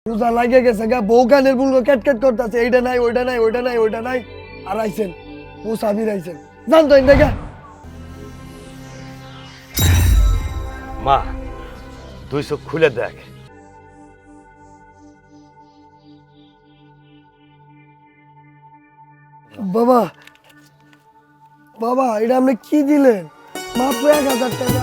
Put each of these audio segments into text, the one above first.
রোজা লাগে গেছে গা, বউ কানের বুলগো ক্যাট করতেছে, এইটা নাই ওইটা নাই ওইটা নাই ওইটা নাই। আর আইছেন মুসাফির আইছেন, জানতো দেখা। মা তুই চোখ খুলে দেখ। বাবা বাবা, এটা আপনি কি দিলেন? মাত্র 1000 টাকা।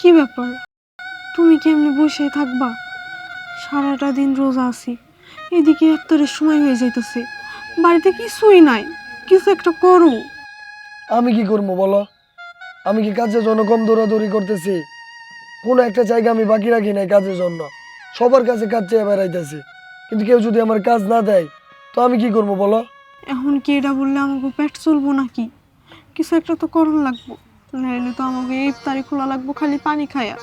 কি ব্যাপার, তুমি কেমনে বসে থাকবা? সারাটা দিন রোজা আছি, এদিকে ইফতারের সময় হয়ে যাইতেছে, বাড়িতে কিছুই নাই, কিছু একটা করো। আমি কি করবো বলো? আমি কি কাজের জন্য কম দৌড়াদৌড়ি করতেছি? কোনো একটা জায়গা আমি বাকি রাখি নাই কাজের জন্য। সবার কাছে কাজ চেয়ে বেড়াইতেছি, কিন্তু কেউ যদি আমার কাজ না দেয় তো আমি কি করবো বলো? এখন কি এটা বললে আমাকে পেট চলবো নাকি? কিছু একটা তো করণ লাগবো, নাহলে তো আমাকে ইফতারি খোলা লাগবো খালি পানি খায়া।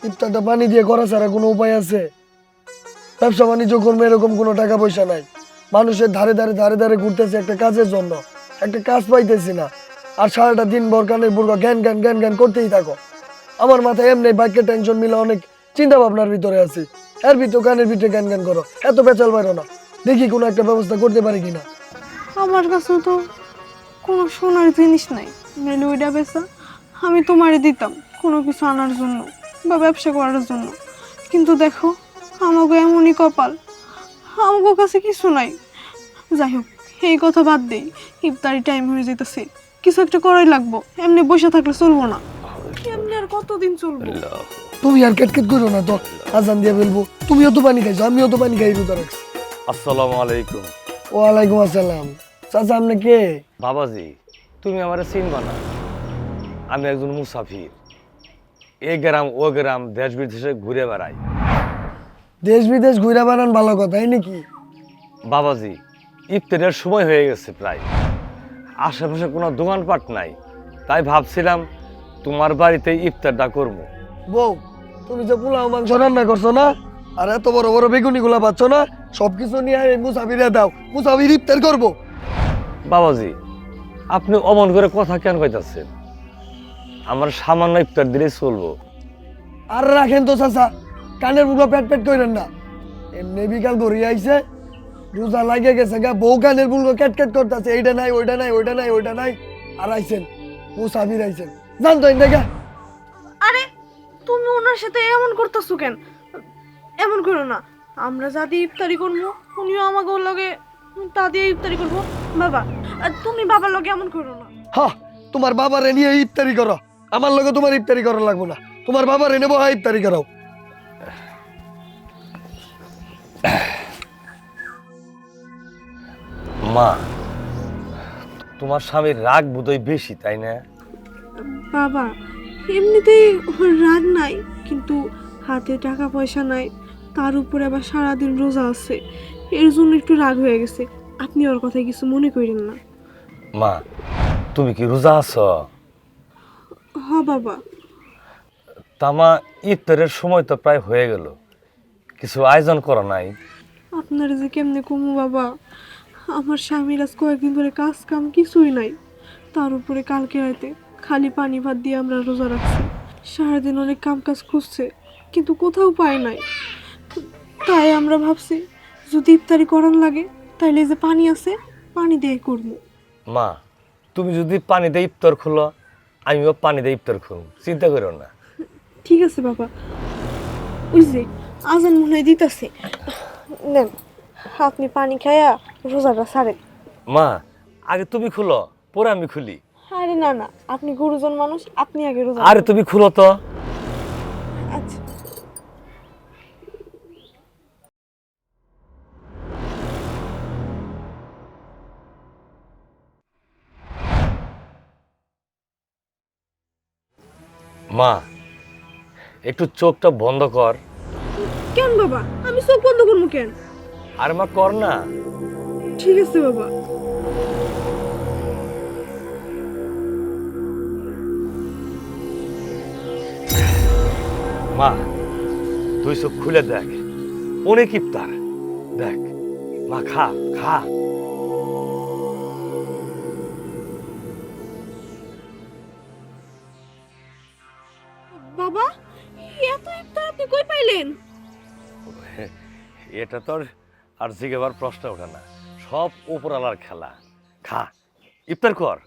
ইফতারটা পানি দিয়ে করা ছাড়া কোনো উপায় আছে? ব্যবসা বাণিজ্য করবো এরকম কোনো টাকা পয়সা নাই। মানুষের ধারে ধারে ধারে ধারে ঘুরতেছে একটা কাজের জন্য, একটা কাজ পাইতেছি না। আর সারাটা দিন বর কানের বুড়কা জ্ঞান জ্ঞান জ্ঞান জ্ঞান করতেই থাকো। আমার মাথায় এমনি বাইকের টেনশন মিলে অনেক চিন্তা ভাবনার ভিতরে আছি। এর ভিতর কানের ভিতরে জ্ঞান জ্ঞান করো, এত বেচাল বাইরো না। দেখি কোনো একটা ব্যবস্থা করতে পারি কিনা। আমার কাছে তো কোনো সোনার জিনিস নাই, নাহলে ওইটা বেচা আমি তোমারে দিতাম কোনো কিছু আনার জন্য বা ব্যবসা করার জন্য। কিন্তু দেখো, আমাকে এমনই কপাল, আমার কাছে কিছু নাই। যাই হোক, এই কথা বাদ দেই, ইফতারি টাইম হয়ে যেতেছে, কিছু একটা করাই লাগবো, এমনি বসে থাকলে চলবো না। এমনি আর কতদিন চলবো? তুমি আর কেটকেট করো না তো, আজান দিয়ে ফেলবো। তুমিও তো পানি খাইছো, আমিও তো পানি খাই রোজা রাখছি। আসসালামু আলাইকুম। ওয়ালাইকুম আসসালাম। চাচা আপনি কে? বাবাজি তুমি আমারে চিনবা না, আমি একজন মুসাফির। এ গ্রাম ও গ্রাম দেশ বিদেশে ঘুরে বেড়াই। দেশ বিদেশ ঘুরে বেড়ান, ভালো কথা, এই নাকি? বাবাজি ইফতারের সময় হয়ে গেছে প্রায়, আশেপাশে কোনো দোকানপাট নাই, তাই ভাবছিলাম তোমার বাড়িতে ইফতারটা করবো। বউ, তুমি যে পোলাও মাংস রান্না করছো না, আর এত বড় বড় বেগুনি গুলা পাচ্ছ না, সবকিছু নিয়ে এই মুসাফিরে দাও, মুসাফির ইফতার করবো। বাবাজি আপনি অমন করে কথা কেন কইতাছেন? আমার সামান্য ইফতার দিলেই চলবো। আর রাখেন তো চাচা, কানের বুড়ো পেট পেট করেন না। এমনি বিকাল গড়িয়ে আইছে, রোজা লাগে গেছে গা, বউ কানের বুড়ো ক্যাট করতেছে, এইটা নাই ওইটা নাই ওইটা নাই ওইটা নাই। আর আইছেন মুসাফির আইছেন, জানতো দেখা। আরে তুমি ওনার সাথে এমন করতেছো কেন? এমন করো না, আমরা যা দিয়ে ইফতারি করবো উনিও আমাকে ওর লগে তা দিয়ে ইফতারি করবো। বাবা, আর তুমি বাবার লগে এমন করো না। হা, তোমার বাবারে নিয়ে ইফতারি করো, আমার লগে তোমার ইফতারি করা লাগবো না। তোমার বাবারে নেবো, হ্যাঁ ইফতারি করাও। মা তোমার স্বামীর রাগ বোধহয় বেশি, তাই না? বাবা, এমনিতেই ওর রাগ নাই, কিন্তু হাতে টাকা পয়সা নাই, তার উপরে আবার সারাদিন রোজা আছে, এর জন্য একটু রাগ হয়ে গেছে। আপনি ওর কথায় কিছু মনে করেন না। মা তুমি কি রোজা আছো? হ বাবা। তামা ইফতারের সময় তো প্রায় হয়ে গেল, কিছু আয়োজন করা নাই? আপনার যে কেমনে কমু বাবা, আমার স্বামীর আজ কয়েকদিন ধরে কাজ কাম কিছুই নাই, তার উপরে কালকে রাতে খালি পানি ভাত দিয়ে আমরা রোজা রাখছি। সারাদিন অনেক কাম কাজ খুঁজছে, কিন্তু কোথাও পাই নাই। তাই আমরা ভাবছি যদি ইফতারি করার লাগে তাইলে যে পানি আছে পানি দিয়ে করবো। মা তুমি যদি পানি দিয়ে ইফতার খুলো, আমিও পানি দিয়ে ইফতার খুলব, চিন্তা করো না। ঠিক আছে বাবা, ওই যে আজান মনে হয় দিতেছে, নেন আপনি পানি খায়া রোজাটা ছাড়েন। মা আগে তুমি খুলো, পরে আমি খুলি। আরে না না, আপনি গুরুজন মানুষ, আপনি আগে রোজা আরে রাখুন। তুমি খুলো তো। আচ্ছা। মা একটু চোখটা বন্ধ কর। কেন বাবা, আমি চোখ বন্ধ করবো কেন? আরে মা কর না। ঠিক আছে বাবা। মা তুই চোখ খুলে দেখ, অনেক ইফতার দেখ। মা খা খা। বাবা এত ইফতার আপনি কই পাইলেন? এটা তোর আর জিজ্ঞাবার প্রশ্ন ওঠে না, সব উপরালার খেলা। খা, ইফতার কর।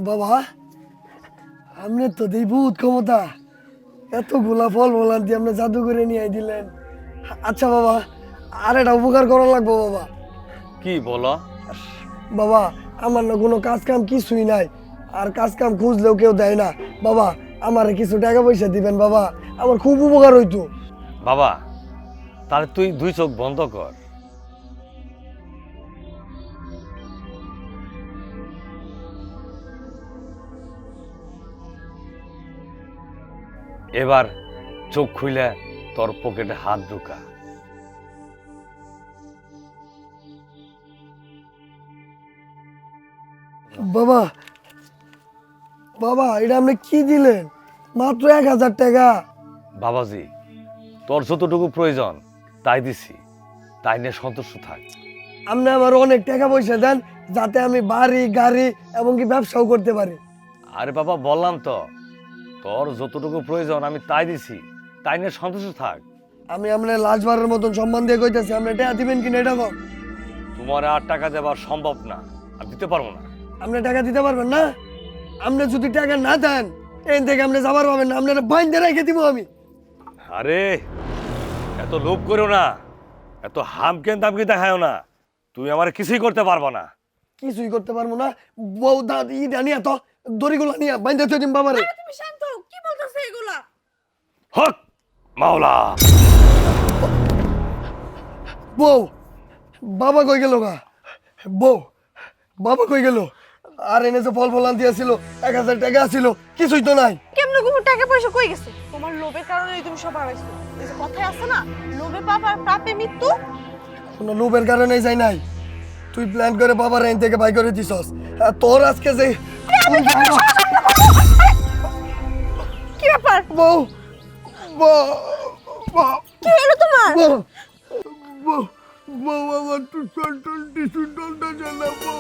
বাবা আপনি তো দেই বহুত ক্ষমতা, এতগুলা ফল ফলান দিয়ে আপনি জাদু করে নিয়ে দিলেন। আচ্ছা বাবা, আর একটা উপকার করা লাগবো বাবা। কি বলো? বাবা আমার না কোনো কাজ কাম কিছুই নাই, আর কাজ কাম খুঁজলেও কেউ দেয় না। বাবা আমারে কিছু টাকা পয়সা দিবেন বাবা, আমার খুব উপকার হইতো। বাবা তাহলে তুই দুই চোখ বন্ধ কর। এবার চোখ খুলে তোর পকেটে হাত ঢুকা। বাবা বাবা এটা আপনি কি দিলেন? মাত্র 1000 টাকা। বাবাজি তোর যতটুকু প্রয়োজন তাই দিছি, তাই নিয়ে সন্তুষ্ট থাক। আপনি আমার অনেক টাকা পয়সা দেন, যাতে আমি বাড়ি গাড়ি এবং কি ব্যবসাও করতে পারি। আরে বাবা বললাম তো, তোর যতটুকু প্রয়োজন আমি তাই দিছি, তাই নিয়ে সন্তুষ্ট থাক। আমি আপনার লাশবারের মতন সম্মান দিয়ে কইতেছি, আপনি টাকা দিবেন কিনা এটা কম। তোমার আর টাকা দেওয়া সম্ভব না, আর দিতে পারবো না। আপনি টাকা দিতে পারবেন না? আপনি যদি টাকা না দেন এখান থেকে আপনি যাবার পাবেন না, আপনার বাইন্দে রেখে দিব আমি। আরে এত লোভ করো না, এত হামকেন দামকে দেখায় না, তুমি আমার কিছুই করতে পারবো না। কিছুই করতে পারবো না? বউ দাঁত ইটা নিয়ে তো দড়িগুলো নিয়ে বাইন্দে থই দিম বাবারে। তুমি শান্ত হও, কি বলতেছে এগুলা? হক মাওলা। বউ বাবা কই গেল গা? বউ বাবা কই গেল? আর এনে যে ফল ফলান দিয়েছিল 1000 টাকা ছিল, কিছুই তো নাই। কেমনে কোনো টাকা পয়সা কই গেছে? তোমার লোভের কারণেই তুমি সব হারাইছো। এই যে কথায় আছে না, লোভে পাপ আর পাপে মৃত্যু। কোনো লোভের কারণে যাই নাই, তুই প্ল্যান করে বাবার এখান থেকে বাই করে দিছস। আর তোর আজকে যে কি ব্যাপার? বউ বউ বউ কি হলো তোমার? বউ বউ বউ আমার তো চন্টন টিসু ডলটা জানা বউ।